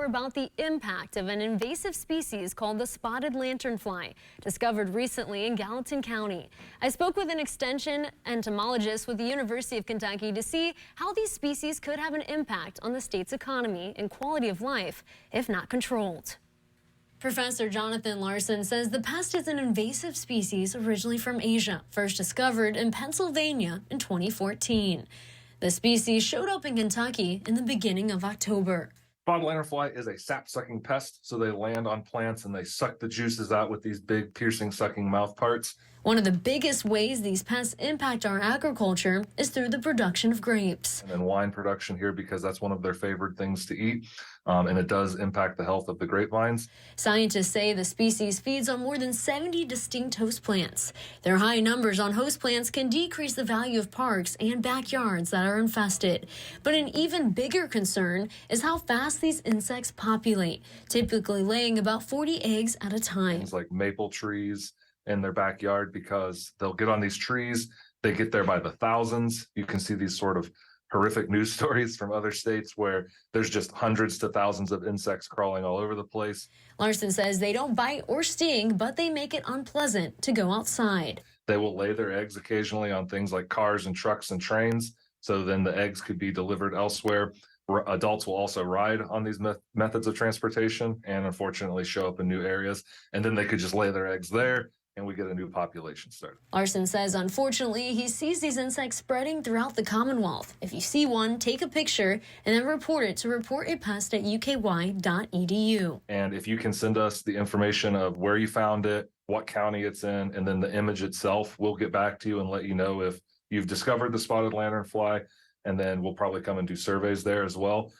more about the impact of an invasive species called the spotted lanternfly, discovered recently in Gallatin County. I spoke with an extension entomologist with the University of Kentucky to see how these species could have an impact on the state's economy and quality of life if not controlled. Professor Jonathan Larson says the pest is an invasive species originally from Asia, first discovered in Pennsylvania in 2014. The species showed up in Kentucky in the beginning of October. Spotted lanternfly is a sap-sucking pest, so they land on plants and they suck the juices out with these big, piercing, sucking mouth parts. One of the biggest ways these pests impact our agriculture is through the production of grapes. And then wine production here, because that's one of their favorite things to eat, and it does impact the health of the grapevines. Scientists say the species feeds on more than 70 distinct host plants. Their high numbers on host plants can decrease the value of parks and backyards that are infested. But an even bigger concern is how fast these insects populate, typically laying about 40 eggs at a time. Things like maple trees in their backyard, because they'll get on these trees, they get there by the thousands. You can see these sort of horrific news stories from other states where there's just hundreds to thousands of insects crawling all over the place. Larson says they don't bite or sting, but they make it unpleasant to go outside. They will lay their eggs occasionally on things like cars and trucks and trains, so then the eggs could be delivered elsewhere. Adults will also ride on these methods of transportation and unfortunately show up in new areas, and then they could just lay their eggs there and we get a new population started. Larson says, unfortunately, he sees these insects spreading throughout the Commonwealth. If you see one, take a picture and then report it to reportapest@uky.edu. And if you can send us the information of where you found it, what county it's in, and then the image itself, we'll get back to you and let you know if you've discovered the spotted lanternfly, and then we'll probably come and do surveys there as well.